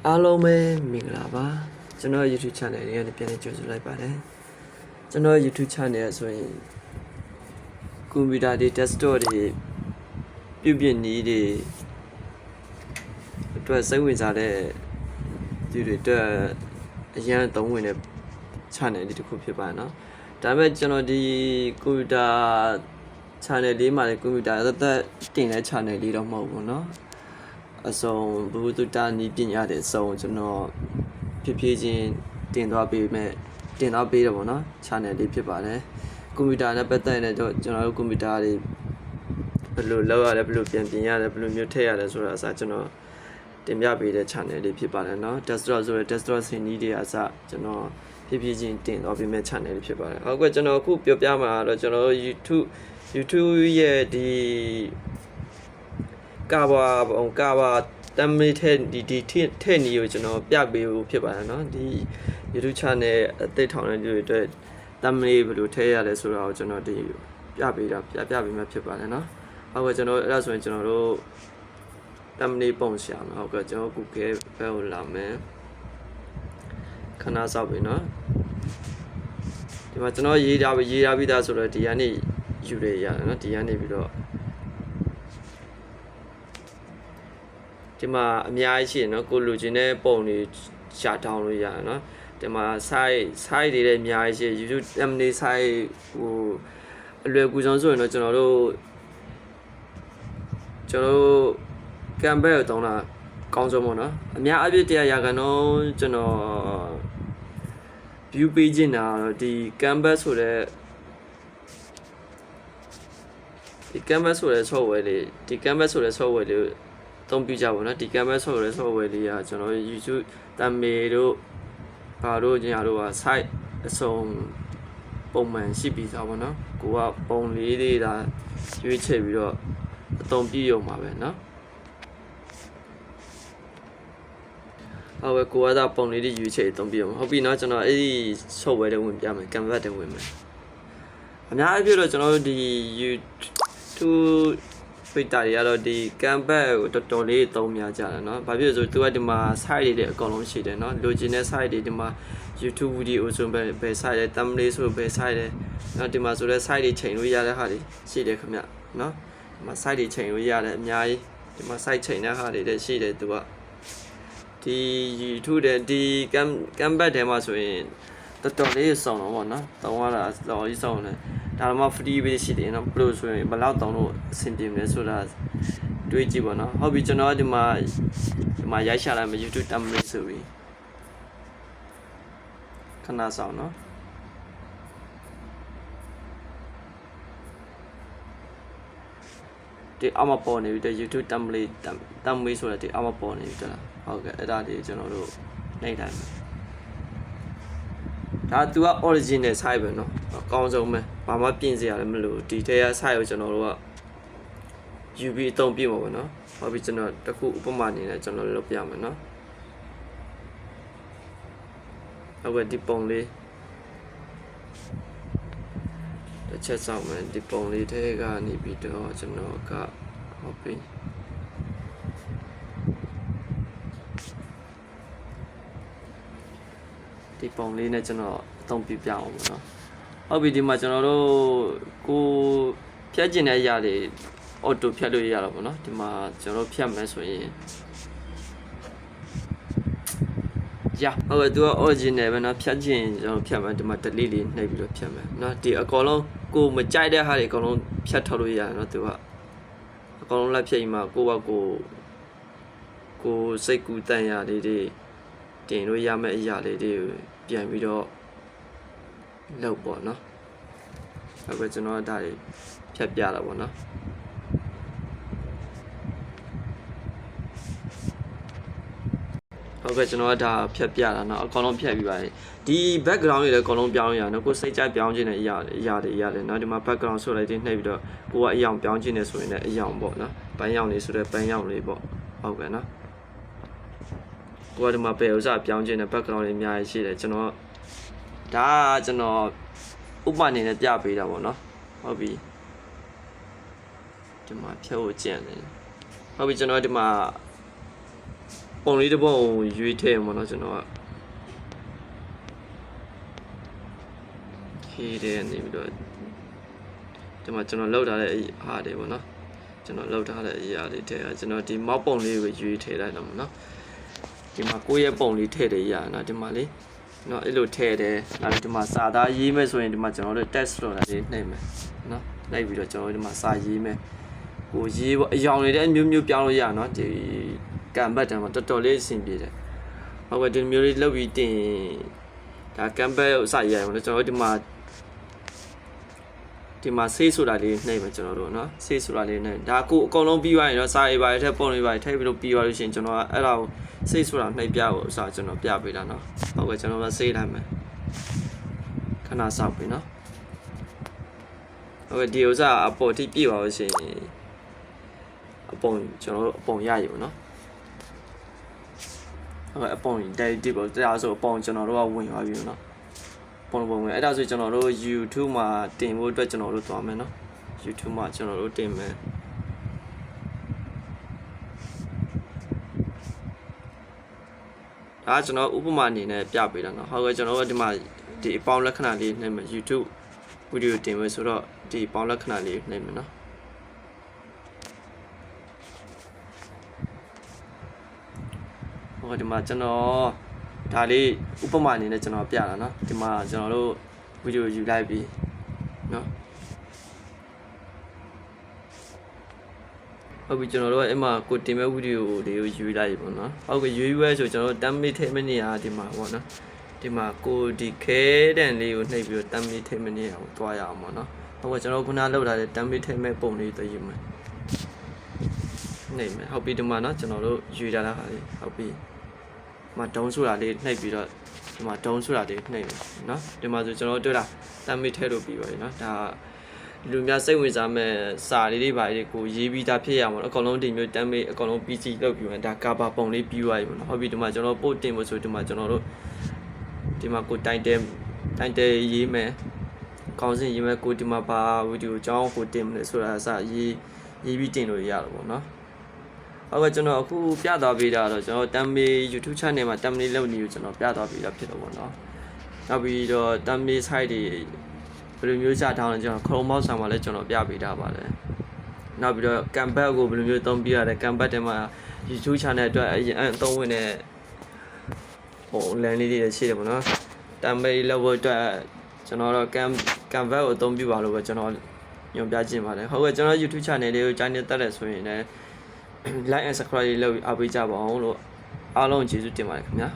အားလုံးပဲမင်္ဂလာပါကျွန်တော် YouTube channel လေးကနေပြန်လည်ကြိုဆိုလိုက်ပါတယ်ကျွန်တော် YouTube channel ဆိုရင်ကွန်ပျူတာတွေ desktop တွေပြုပြင်နည်းတွေအတွက်စိတ်ဝင်စားတဲ့သူတွေအတွက်အရန်သုံးဝင်တဲ့ channel လေးတစ်ခုဖြစ်ပါတယ်နော်ဒါပေမဲ့ကျွန်တော်ဒီကွန်ပျူတာ channel လေးမှာလည်းကွန်ပျူတာသက်သက်တင်တဲ့ channel လေးတော့မဟုတ်ဘူးနော်အစုံဘုဒ္ဓတာနီးပညာတဲ့အစုံကျွန်တော်ဖြည်းချင်းတင်သွားပေးမယ်တင်သွားပေးတော့ဗောနော် channel လေးဖြစ်ပါတယ်ကွန်ပျူတာနဲ့ပတ်သက်နေတော့ကျွန်တော်တို့ကွန်ပျူတာတွေဘယ်လိုလုပ်ရလဲဘယ်လိုပြင်ရတယ်ဘယ်လိုမျိုးထည့်ရတယ်ဆိုတာအစားကျွန်တော်တင်ပြပေးတဲ့ channel လေးဖြစ်ပါတယ်နော် desktop ဆိုရယ် desktop စင်နီးတွေအစားကျွန်တော်ဖြည်းချင်းတင်သွားပေးမယ့် channel လေးဖြစ်ပါတယ်ဟုတ်ကဲ့ကျွန်တော်အခုပြောပြမှာတော့ကျွန်တော် YouTube ရဲ့ဒီကာဘာတမ်မီထဲဒီထဲနီကိုကျွန်တော်ပြပေးဖို့ဖြစ်ပါတယ်เนาะဒီ YouTube channel အသစ်ထောင်တဲ့လူတွေအတွက်တမ်မီဘယ်လိုထည့်ရလဲဆိုတာကိုကျွန်တော်ဒီပြပေးမှဖြစ်ပါတယ်เนาะဟုတ်ကဲ့ကျွန်တော်အဲ့ဒါဆိုရင်ကျွန်တော်တို့တမ်မီပုံရှာမှာဟုတ်ကဲ့ကျွန်တော် Google ဘက်ကိုလာမယ်ခဏစောင့်ပြီเนาะဒီမှာကျွန်တော်ရေးထားပြီးသားဆိုတော့ဒီကနေယူရရတယ်เนาะဒီကနေပြီးတော့ဒီမှာအများကြီးရှိတယ်နော်ကိုလူချင်းတဲ့ပုံတွေရှာတောင်းလို့ရတယ်နော်ဒီမှာ site တွေလည်းအများကြီးရှိ YouTube thumbnail site ဟိုအလွယ်ကူဆုံးဆိုရင်တော့ကျွန်တော်တို့ Canva ကိုတောင်းတာကောင်းဆုံးပေါ့နော်အများအပြည့်တရားရာခိုင်နှုန်းကျွန်တော် view ပေးခြင်းတာတော့ဒီ Canva ဆိုတဲ့ software လေးဒီ Canva ဆိုတဲ့ software လေးသုံးပြကြပါတော့ဒီ Canva ဆိုတဲ့ software လေးကကျွန်တော် YouTube တမ်မေတို့ဘာတို့ညာတို့က site အစုံပုံမှန်ရှိပြီးသားပေါ့နော်ကိုကပုံလေးတွေဒါရွေးချယ်ပြီးတော့အသုံးပြရုံပါပဲเนาะဟုတ်ကဲ့ကိုကဒါပုံလေးတွေရွေးချယ်အသုံးပြရုံဟုတ်ပြီเนาะကျွန်တော်အဲ့ဒီ software တွေဝင်ပြမယ် Canva တွေဝင်မယ်အများအပြည့်တော့ကျွန်တော်တို့ဒီ YouTube Twitter တွေကတော့ဒီ Canva ကိုတော်တော်လေးသုံးများကြတယ်เนาะဘာဖြစ်လို့ဆိုသူကဒီမှာ site တွေအကုန်လုံးရှိတယ်เนาะလိုချင်တဲ့ site တွေဒီမှာ YouTube video ဆိုဘယ် site လဲ thumbnail ဆိုဘယ် site လဲเนาะဒီမှာဆိုတဲ့ site တွေချိန်လို့ရတဲ့ဟာတွေရှိတယ်ခင်ဗျเนาะဒီမှာ site တွေချိန်လို့ရတယ်အများကြီးဒီမှာ site ချိန်တဲ့ဟာတွေလည်းရှိတယ်သူကဒီ YouTube တဲ့ဒီ Canva ထဲမှာဆိုရင်တော်တော်လေးစုံတော့ဗောနော်တောင်းရတာတော်ကြီးစုံတယ်ဒါမှ free ပဲရှိတယ်နော် pro ဆိုရင်ဘယ်လောက်တောင်းလို့အဆင်ပြေမလဲဆိုတာတွေးကြည့်ပါနော်ဟုတ်ပြီကျွန်တော်ဒီမှာရိုက်ရှာလိုက်မယ် YouTube thumbnail ဆိုပြီးခဏဆောင်နော်ဒီအမပေါ်နေပြီတဲ့ YouTube thumbnail ဆိုတာဒီအမပေါ်နေပြီတလားဟုတ်ကဲ့အဲ့ဒါလေးကျွန်တော်တို့နှိပ်တိုင်းမယ်ဒါသူက original site ပဲเนาะအကောင်းဆုံးပဲဘာမှပြင်စရာလည်းမလိုဒီထဲက site ကိုကျွန်တော်တို့က UV အသုံးပြမှာပေါ့เนาะဟုတ်ပြီကျွန်တော်တခုဥပမာအနေနဲ့ကျွန်တော်လုပ်ပြမယ်เนาะဟုတ်ကဲ့ဒီပုံလေးတစ်ချက်စောင့်မယ်ဒီပုံလေးထဲကနေပြီးတော့ကျွန်တော်ကဟုတ်ပြီဒီပုံလေးနဲ့ကျွန်တော်အသုံးပြအောင်ပေါ့နော်ဟုတ်ပြီဒီမှာကျွန်တော်တို့ကိုဖြတ်ကျင်တဲ့အရာတွေအော်တိုဖြတ်လို့ရတော့ပေါ့နော်ဒီမှာကျွန်တော်ဖြတ်မယ်ဆိုရင်ဟုတ်ကဲ့သူက original ပဲเนาะဖြတ်ကျင်ကျွန်တော်ဖြတ်မယ်ဒီမှာ delete လေးနှိပ်ပြီးတော့ဖြတ်မယ်เนาะဒီအကောင်လုံးကိုမကြိုက်တဲ့ဟာတွေအကောင်လုံးဖြတ်ထုတ်လို့ရတယ်เนาะသူကအကောင်လုံးလိုက်ဖြတ်ရင်မှကိုစိတ်ကူးတန်ရာလေးတွေတင်လို့ရမယ့်အရာလေးတွေပြန်ပြီးတော့လုပ်ပေါ့နော်အခုကျွန်တော်ဒါတွေဖြတ်ပြတာပေါ့နော်ဟုတ်ကဲ့ကျွန်တော်ဒါဖြတ်ပြတာเนาะအကောင်လုံးဖြတ်ပြီးပါတယ်ဒီ background တွေလည်းအကောင်လုံးပြောင်းရအောင်နော်ကိုစိတ်ကြိုက်ပြောင်းခြင်းနဲ့အရာတွေเนาะဒီမှာ background ဆိုလိုက်တင်နှိပ်ပြီးတော့ကိုကအယောင်ပြောင်းခြင်းနဲ့ဆိုရင်လည်းအယောင်ပေါ့နော်ပန်းရောင်လေးဆိုတဲ့ပန်းရောင်လေးပေါ့ဟုတ်ကဲ့နော်ကိုကဒီမှာပဲဥစားပြောင်းခြင်းနဲ့ background တွေအများကြီးရှိတယ်ကျွန်တော်ဒါကကျွန်တော်ဥပမာအနေနဲ့ပြပေးတာပေါ့နော်ဟုတ်ပြီဒီမှာဖြုတ်ကျန်တယ်ဟုတ်ပြီကျွန်တော်ဒီမှာ ပုံလေးတစ်ပုံရွေးထည့်မှာနော်ကျွန်တော်ကခေးတဲ့နေပြီးတော့ဒီမှာကျွန်တော်လောက်ထားတဲ့အရာတွေပေါ့နော်ကျွန်တော်လောက်ထားတဲ့အရာတွေထည့်ကျွန်တော်ဒီမောက်ပုံလေးကိုရွေးထည့်လိုက်တော့မှာနော်ဒီမှာကိုယ့်ရဲ့ပုံလေးထည့်တယ်ရနော်ဒီမှာလေးနော်အဲ့လိုထည့်တယ်နောက်ဒီမှာစာသားရေးမယ်ဆိုရင်ဒီမှာကျွန်တော်တို့ text ဆိုတာလေးနှိပ်မယ်နော်နှိပ်ပြီးတော့ကျွန်တော်တို့ဒီမှာစာရေးမယ်ကိုရေးပေါ့အယောင်တွေလည်းမျိုးမျိုးပြောင်းလို့ရနော်ဒီကံဘတ်တံမှာတော်တော်လေးအဆင်ပြေတယ်ဟုတ်ကဲ့ဒီမျိုးလေးလုပ်ပြီးတင်ဒါကံဘတ်ကိုစရေးရအောင်နော်ကျွန်တော်တို့ဒီမှာဆေးဆိုတာလေးနှိပ်မယ်ကျွန်တော်တို့နော်ဆေးဆိုတာလေးနှိပ်ဒါကိုအကုန်လုံးပြီးသွားရင်တော့စာရေးပါထက်ပုံလေးပါထည့်ပြီးတော့ပြီးသွားလို့ရှိရင်ကျွန်တော်ကအဲ့ဒါကိုဆေးဆိုတာနှိပ်ပြဖို့အစားကျွန်တော်ပြပေးတာနော်ဟုတ်ကဲ့ကျွန်တော်ကဆေးလိုက်မယ်ခဏစောက်ပြီနော်ဟုတ်ကဲ့ဒီဥစားအပေါ်ထိပြည့်ပါလို့ရှိရင်အပုံကျွန်တော်တို့အပုံရရပါနော်ဟုတ်ကဲ့အပုံတိုက်တိပေါ့တရားဆိုအပုံကျွန်တော်တို့ကဝင်သွားပြီနော်ပုံဝင်အဲ့ဒါဆိုကျွန်တော်တို့ YouTube မှာတင်ဖို့အတွက်ကျွန်တော်တို့သွားမယ်နော် YouTube မှာကျွန်တော်တို့တင်မယ်ဒါကျွန်တော်ဥပမာအနေနဲ့ပြပေးတာနော်ဟုတ်ကဲ့ကျွန်တော်တို့ဒီမှာဒီအပေါင်းလက္ခဏာလေးနှိပ်မယ် YouTube ဗီဒီယိုတင်မယ်ဆိုတော့ဒီအပေါင်းလက္ခဏာလေးနှိပ်မယ်နော်ဟုတ်ကဲ့ဒီမှာကျွန်တော်ဒါလေးဥပမာအနေနဲ့ကျွန်တော်ပြတာနော်ဒီမှာကျွန်တော်တို့ဗီဒီယိုယူလိုက်ပြီနော်ဟုတ်ပြီကျွန်တော်တို့အဲ့မှာကိုတင်မဲ့ဗီဒီယိုလေးကိုယူလိုက်ပြီပေါ့နော်ဟုတ်ကဲ့ယူရဲဆိုကျွန်တော်တို့10 minute ထဲမနေရဒီမှာပေါ့နော်ဒီမှာကိုဒီခဲတန်လေးကိုနှိပ်ပြီးတော့10 minute ထဲမနေရအောင်တွားရအောင်ပေါ့နော်ဟုတ်ကဲ့ကျွန်တော်ခုနလောက်ထားတဲ့10 minute ထဲမဲ့ပုံလေးတွေ့ယူမယ်နှိပ်မယ်ဟုတ်ပြီဒီမှာနော်ကျွန်တော်တို့ယူထားတာဟာလေးဟုတ်ပြီဒီမှာဒုံးဆိုတာလေးနှိပ်ပြီးတော့ဒီမှာဒုံးဆိုတာလေးနှိပ်မယ်နော်ဒီမှာဆိုကျွန်တော်တွေ့တာ10 minute ထဲလို့ပြီးပါပြီနော်ဒါလူများစိတ်ဝင်စားမဲ့စာလေးတွေပါလေးကိုရေးပြီးသားဖြစ်ရမှာအကောင်လုံးဒီမျိုးတမ်းမေးအကောင်လုံး PC လောက်ပြီးမှဒါကာဘာပုံလေးပြီးသွားပြီပေါ့နော်ဟုတ်ပြီဒီမှာကျွန်တော်ပို့တင်ဖို့ဆိုဒီမှာကျွန်တော်တို့ဒီမှာကိုတိုင်တဲရေးမယ်ကောင်းစင်ရေးမယ်ကိုဒီမှာပါဗီဒီယိုအကြောင်းကိုတင်မယ်ဆိုတာအစရေးပြီးတင်လို့ရတော့ပေါ့နော်ဟုတ်ကဲ့ကျွန်တော်အခုပြသွားပေးတာတော့ကျွန်တော်တမ်းမေး YouTube channel မှာတမ်းမေးလုပ်နေကိုကျွန်တော်ပြသွားပေးတာဖြစ်တော့ပေါ့နော်နောက်ပြီးတော့တမ်းမေး site တွေဘယ်လိုမျိုးစထောင်းလဲကျွန်တော် Chrome Mouse မှာလည်းကျွန်တော်ပြပေးထားပါတယ်နောက်ပြီးတော့ Canva ကိုဘယ်လိုမျိုးသုံးပြရလဲ Canva ထဲမှာ YouTube channel အတွက်အရင်အသုံးဝင်တဲ့ဟို link လေးတွေရှိတယ်ပေါ့နော်တမ်းမေး level အတွက်ကျွန်တော်တော့ Canva ကိုအသုံးပြုပါလို့ပဲကျွန်တော်ညွှန်ပြခြင်းပါတယ်ဟုတ်ကဲ့ကျွန်တော် YouTube channel လေးကိုကြိုက်နေတတ်တယ်ဆိုရင်လည်း like and subscribe လုပ်အားပေးကြပါအောင်လို့အားလုံးကျေးဇူးတင်ပါတယ်ခင်ဗျာ